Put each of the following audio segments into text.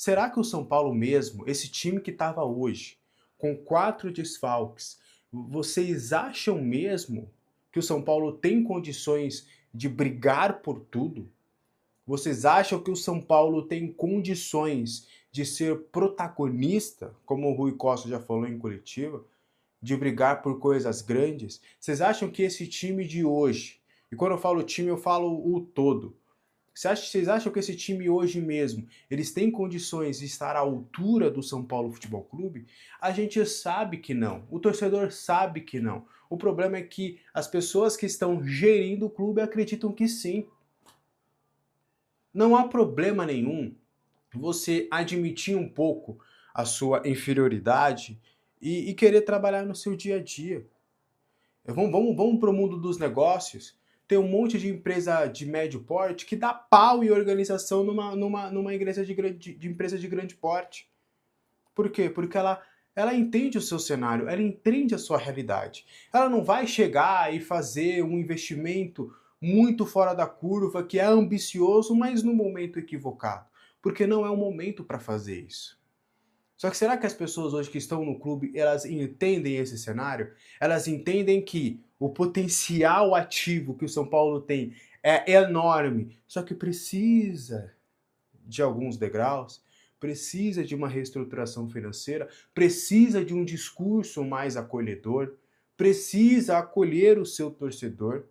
Será que o São Paulo mesmo, esse time que estava hoje, com 4 desfalques, vocês acham mesmo que o São Paulo tem condições de brigar por tudo? Vocês acham que o São Paulo tem condições de ser protagonista, como o Rui Costa já falou em coletiva, de brigar por coisas grandes? Vocês acham que esse time de hoje, e quando eu falo time, eu falo o todo, vocês acham que esse time hoje mesmo, eles têm condições de estar à altura do São Paulo Futebol Clube? A gente sabe que não. O torcedor sabe que não. O problema é que as pessoas que estão gerindo o clube acreditam que sim. Não há problema nenhum você admitir um pouco a sua inferioridade e querer trabalhar no seu dia a dia. Vamos para o mundo dos negócios. Tem um monte de empresa de médio porte que dá pau e organização numa igreja de empresa de grande porte. Por quê? Porque ela entende o seu cenário, ela entende a sua realidade. Ela não vai chegar e fazer um investimento muito fora da curva, que é ambicioso, mas no momento equivocado. Porque não é o momento para fazer isso. Só que será que as pessoas hoje que estão no clube, elas entendem esse cenário? Elas entendem que o potencial ativo que o São Paulo tem é enorme, só que precisa de alguns degraus, precisa de uma reestruturação financeira, precisa de um discurso mais acolhedor, precisa acolher o seu torcedor.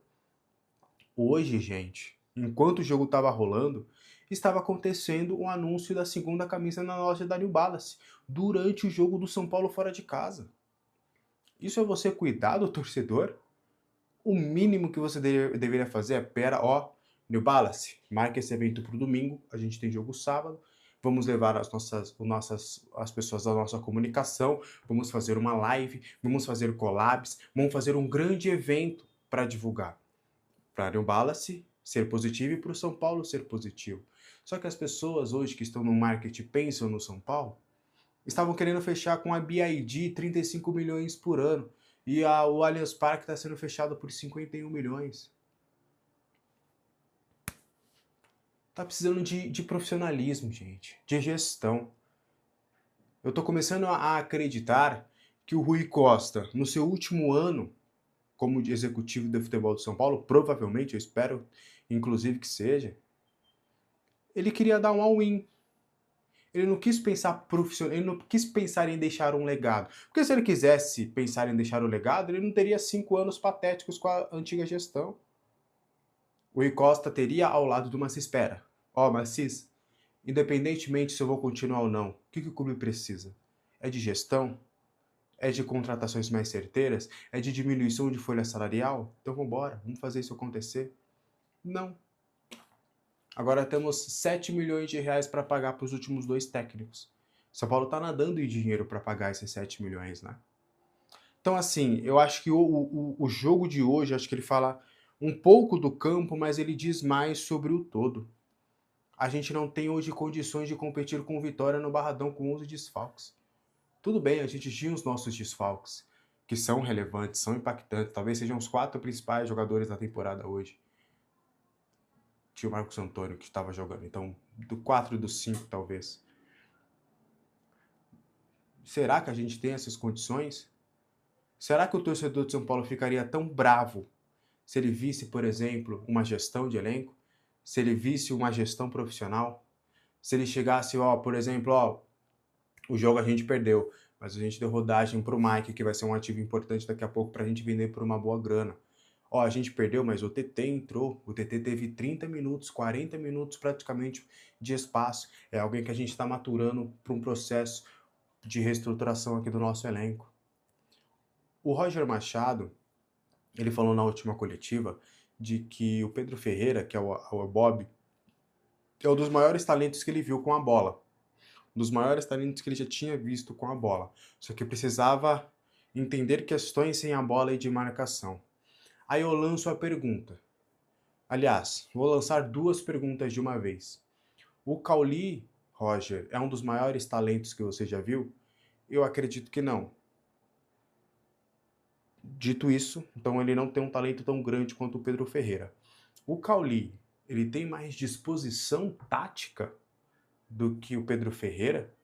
Hoje, gente, enquanto o jogo estava rolando, estava acontecendo um anúncio da segunda camisa na loja da New Balance, durante o jogo do São Paulo fora de casa. Isso é você cuidar do torcedor? O mínimo que você deveria fazer é, pera, ó, New Balance, marca esse evento para o domingo, a gente tem jogo sábado, vamos levar as pessoas da nossa comunicação, vamos fazer uma live, vamos fazer collabs, vamos fazer um grande evento para divulgar. Para New Balance ser positivo e para o São Paulo ser positivo. Só que as pessoas hoje que estão no marketing pensam no São Paulo, estavam querendo fechar com a BID 35 milhões por ano. E o Allianz Parque está sendo fechado por 51 milhões. Tá precisando de profissionalismo, gente. De gestão. Eu tô começando a acreditar que o Rui Costa, no seu último ano como executivo do futebol do São Paulo, provavelmente, eu espero, inclusive que seja, ele queria dar um all-in. Ele não quis pensar profissional, ele não quis pensar em deixar um legado. Porque se ele quisesse pensar em deixar um legado, ele não teria 5 anos patéticos com a antiga gestão. O Rui Costa teria ao lado do Macis, espera, ó, Macis, independentemente se eu vou continuar ou não, o que o clube precisa? É de gestão? É de contratações mais certeiras? É de diminuição de folha salarial? Então vamos embora, vamos fazer isso acontecer. Não. Agora temos 7 milhões de reais para pagar para os últimos 2 técnicos. São Paulo está nadando em dinheiro para pagar esses 7 milhões, né? Então, assim, eu acho que o jogo de hoje, acho que ele fala um pouco do campo, mas ele diz mais sobre o todo. A gente não tem hoje condições de competir com Vitória no Barradão com 11 desfalques. Tudo bem, a gente tinha os nossos desfalques, que são relevantes, são impactantes, talvez sejam os 4 principais jogadores da temporada hoje. Tinha o Marcos Antônio que estava jogando, então do 4 e do 5 talvez. Será que a gente tem essas condições? Será que o torcedor de São Paulo ficaria tão bravo se ele visse, por exemplo, uma gestão de elenco? Se ele visse uma gestão profissional? Se ele chegasse, ó, por exemplo, ó, o jogo a gente perdeu, mas a gente deu rodagem pro Mike, que vai ser um ativo importante daqui a pouco pra gente vender por uma boa grana. Ó, a gente perdeu, mas o TT entrou. O TT teve 30 minutos, 40 minutos praticamente de espaço. É alguém que a gente está maturando para um processo de reestruturação aqui do nosso elenco. O Roger Machado, ele falou na última coletiva de que o Pedro Ferreira, que é o Bob, é um dos maiores talentos que ele viu com a bola. Um dos maiores talentos que ele já tinha visto com a bola. Só que precisava entender questões sem a bola e de marcação. Aí eu lanço a pergunta. Aliás, vou lançar 2 perguntas de uma vez. O Cauli, Roger, é um dos maiores talentos que você já viu? Eu acredito que não. Dito isso, então ele não tem um talento tão grande quanto o Pedro Ferreira. O Cauli, ele tem mais disposição tática do que o Pedro Ferreira.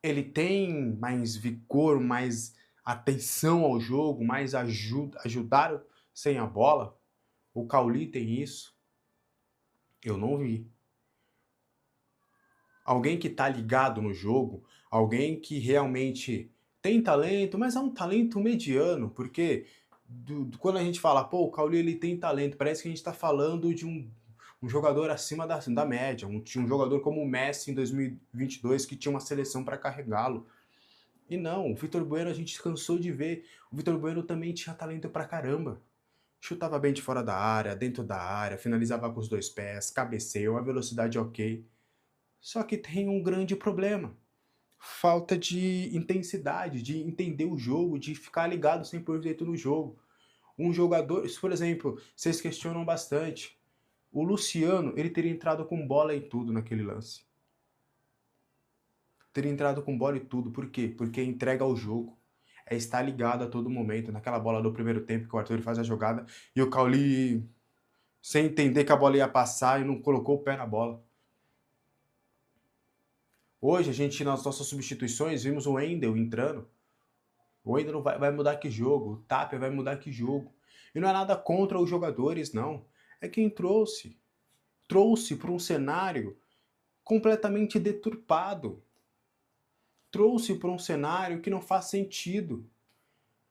Ele tem mais vigor, mais atenção ao jogo, mais ajudar sem a bola. O Cauli tem isso. Eu não vi. Alguém que tá ligado no jogo, alguém que realmente tem talento, mas é um talento mediano, porque quando a gente fala, pô, o Cauli ele tem talento, parece que a gente tá falando de um jogador acima da média, um jogador como o Messi em 2022 que tinha uma seleção para carregá-lo. E não, o Vitor Bueno a gente cansou de ver. O Vitor Bueno também tinha talento pra caramba. Chutava bem de fora da área, dentro da área, finalizava com os dois pés, cabeceio, a velocidade ok. Só que tem um grande problema. Falta de intensidade, de entender o jogo, de ficar ligado 100% no jogo. Um jogador, por exemplo, vocês questionam bastante. O Luciano, ele teria entrado com bola e tudo naquele lance. Teria entrado com bola e tudo. Por quê? Porque entrega ao jogo. É estar ligado a todo momento. Naquela bola do primeiro tempo que o Arthur faz a jogada e o Cauli, sem entender que a bola ia passar, e não colocou o pé na bola. Hoje, a gente, nas nossas substituições, vimos o Wendel entrando. O Wendel vai mudar que jogo. O Tapia vai mudar que jogo. E não é nada contra os jogadores, não. É quem trouxe. Trouxe para um cenário completamente deturpado. Trouxe para um cenário que não faz sentido.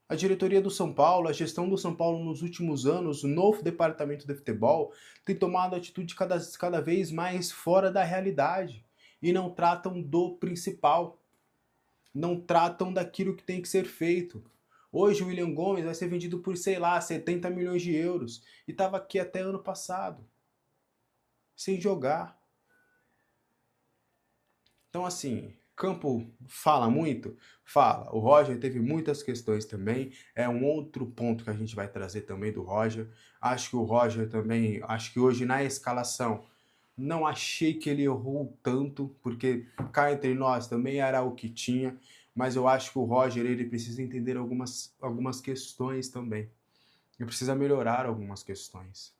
A diretoria do São Paulo, a gestão do São Paulo nos últimos anos, o novo departamento de futebol, tem tomado atitude cada vez mais fora da realidade e não tratam do principal, não tratam daquilo que tem que ser feito. Hoje o William Gomes vai ser vendido por, sei lá, 70 milhões de euros e estava aqui até ano passado, sem jogar. Então, assim, campo fala muito? Fala. O Roger teve muitas questões também. É um outro ponto que a gente vai trazer também do Roger. Acho que o Roger também, acho que hoje na escalação, não achei que ele errou tanto, porque cá entre nós também era o que tinha, mas eu acho que o Roger ele precisa entender algumas questões também. Ele precisa melhorar algumas questões.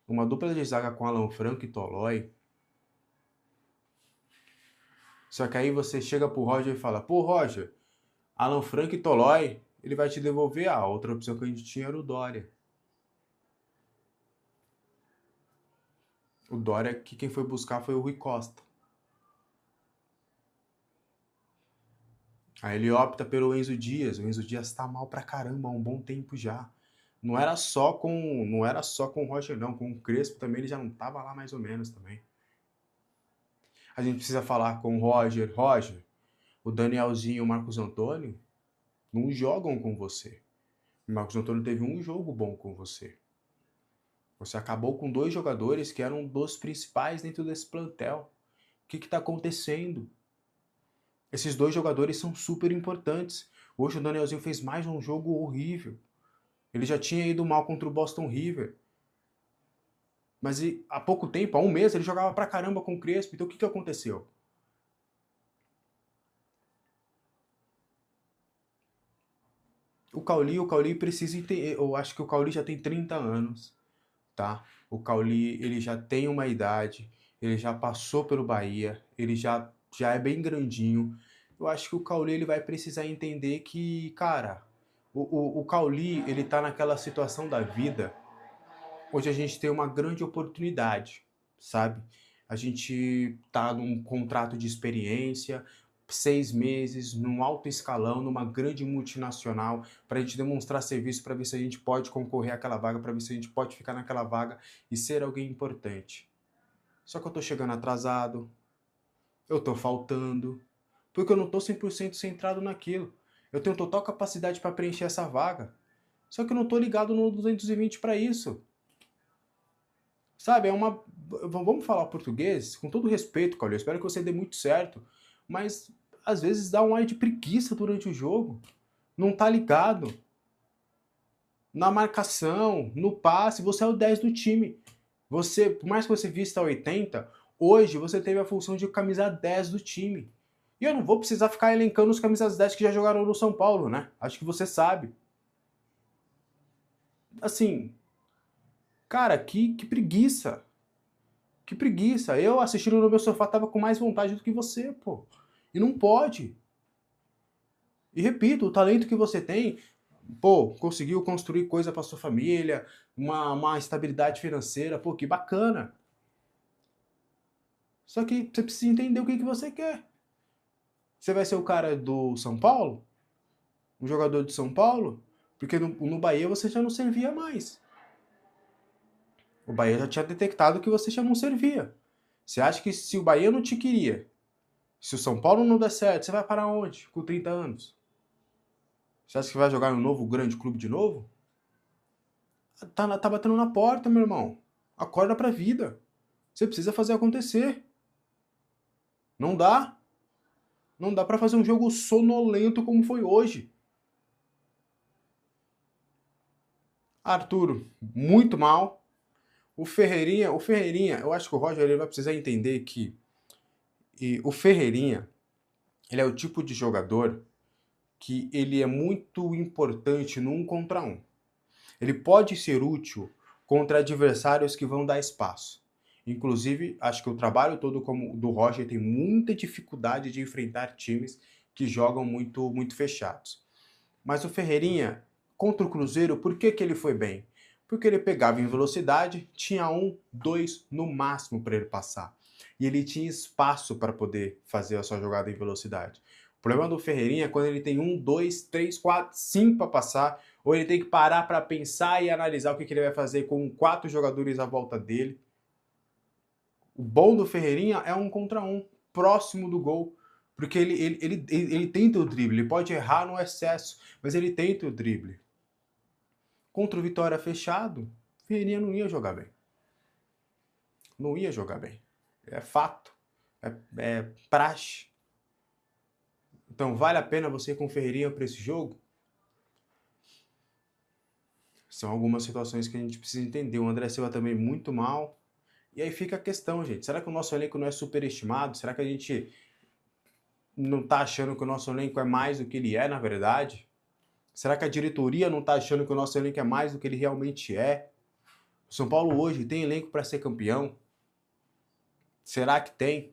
Uma dupla de zaga com Alan Franco e Tolói. Só que aí você chega pro Roger e fala, pô, Roger, Alan Franco e Tolói, ele vai te devolver. A outra opção que a gente tinha era o Dória. O Dória, que quem foi buscar foi o Rui Costa. Aí ele opta pelo Enzo Dias. O Enzo Dias tá mal pra caramba há um bom tempo já. Não era só com o Roger, não. Com o Crespo também ele já não tava lá mais ou menos também. A gente precisa falar com o Roger. Roger, o Danielzinho e o Marcos Antônio não jogam com você. O Marcos Antônio teve um jogo bom com você. Você acabou com dois jogadores que eram dos principais dentro desse plantel. O que está acontecendo? Esses dois jogadores são super importantes. Hoje o Danielzinho fez mais um jogo horrível. Ele já tinha ido mal contra o Boston River. Mas há pouco tempo, há um mês, ele jogava pra caramba com o Crespo. Então o que aconteceu? O Cauli precisa entender. Eu acho que o Cauli já tem 30 anos, tá? O Cauli, ele já tem uma idade, ele já passou pelo Bahia, ele já é bem grandinho. Eu acho que o Cauli, ele vai precisar entender que, cara, o Cauli, ele tá naquela situação da vida onde a gente tem uma grande oportunidade, sabe? A gente tá num contrato de experiência, 6 meses, num alto escalão, numa grande multinacional, para a gente demonstrar serviço, para ver se a gente pode concorrer àquela vaga, para ver se a gente pode ficar naquela vaga e ser alguém importante. Só que eu tô chegando atrasado, eu tô faltando, porque eu não tô 100% centrado naquilo. Eu tenho total capacidade para preencher essa vaga, só que eu não tô ligado no 220 para isso. Sabe, é uma. Vamos falar português, com todo respeito, Caio. Eu espero que você dê muito certo. Mas às vezes dá um ar de preguiça durante o jogo. Não tá ligado. Na marcação, no passe, você é o 10 do time. Você, por mais que você vista 80, hoje você teve a função de camisa 10 do time. E eu não vou precisar ficar elencando os camisas 10 que já jogaram no São Paulo, né? Acho que você sabe. Assim, cara, que preguiça. Que preguiça. Eu assistindo no meu sofá tava com mais vontade do que você, pô. E não pode. E repito, o talento que você tem, pô, conseguiu construir coisa para sua família, uma estabilidade financeira, pô, que bacana. Só que você precisa entender o que você quer. Você vai ser o cara do São Paulo? Um jogador de São Paulo? Porque no Bahia você já não servia mais. O Bahia já tinha detectado que você já não servia. Você acha que se o Bahia não te queria, se o São Paulo não der certo, você vai parar onde com 30 anos? Você acha que vai jogar em um novo grande clube de novo? Tá batendo na porta, meu irmão. Acorda pra vida. Você precisa fazer acontecer. Não dá. Não dá pra fazer um jogo sonolento como foi hoje. Arturo, muito mal. O Ferreirinha, eu acho que o Roger ele vai precisar entender que o Ferreirinha, ele é o tipo de jogador que ele é muito importante no 1 contra 1. Ele pode ser útil contra adversários que vão dar espaço. Inclusive, acho que o trabalho todo como do Roger tem muita dificuldade de enfrentar times que jogam muito, muito fechados. Mas o Ferreirinha, contra o Cruzeiro, por que ele foi bem? Porque ele pegava em velocidade, tinha 1, 2 no máximo para ele passar. E ele tinha espaço para poder fazer a sua jogada em velocidade. O problema do Ferreirinha é quando ele tem 1, 2, 3, 4, 5 para passar, ou ele tem que parar para pensar e analisar o que ele vai fazer com 4 jogadores à volta dele. O bom do Ferreirinha é 1 contra 1, próximo do gol. Porque ele tenta o drible, ele pode errar no excesso, mas ele tenta o drible. Contra o Vitória fechado, o Ferreirinha não ia jogar bem. Não ia jogar bem. É fato. É praxe. Então vale a pena você ir com o Ferreirinha para esse jogo? São algumas situações que a gente precisa entender. O André Silva também muito mal. E aí fica a questão, gente. Será que o nosso elenco não é superestimado? Será que a gente não tá achando que o nosso elenco é mais do que ele é, na verdade? Será que a diretoria não tá achando que o nosso elenco é mais do que ele realmente é? O São Paulo hoje tem elenco para ser campeão? Será que tem?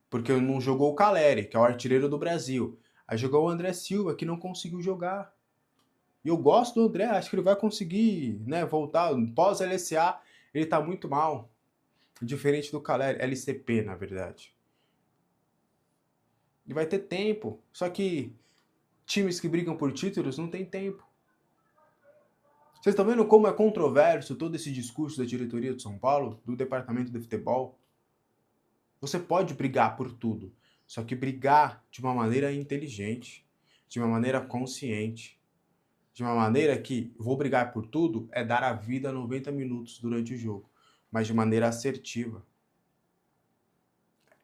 Porque não jogou o Caleri, que é o artilheiro do Brasil. Aí jogou o André Silva, que não conseguiu jogar. E eu gosto do André, acho que ele vai conseguir, né, voltar. Pós-LSA, ele tá muito mal. Diferente do Caleri, LCP, na verdade. E vai ter tempo. Só que times que brigam por títulos não tem tempo. Vocês estão vendo como é controverso todo esse discurso da diretoria do São Paulo, do departamento de futebol? Você pode brigar por tudo, só que brigar de uma maneira inteligente, de uma maneira consciente, de uma maneira que vou brigar por tudo é dar a vida 90 minutos durante o jogo, mas de maneira assertiva.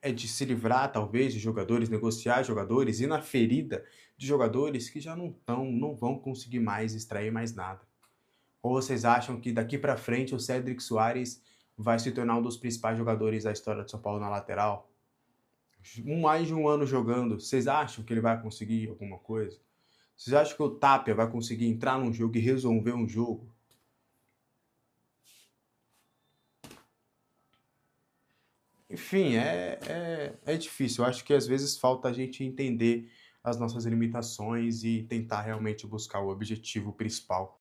É de se livrar, talvez, de jogadores, negociar jogadores, ir na ferida de jogadores que já não vão conseguir mais extrair mais nada. Ou vocês acham que daqui para frente o Cédric Soares vai se tornar um dos principais jogadores da história de São Paulo na lateral? Mais de um ano jogando, vocês acham que ele vai conseguir alguma coisa? Vocês acham que o Tapia vai conseguir entrar num jogo e resolver um jogo? Enfim, é difícil. Eu acho que às vezes falta a gente entender as nossas limitações e tentar realmente buscar o objetivo principal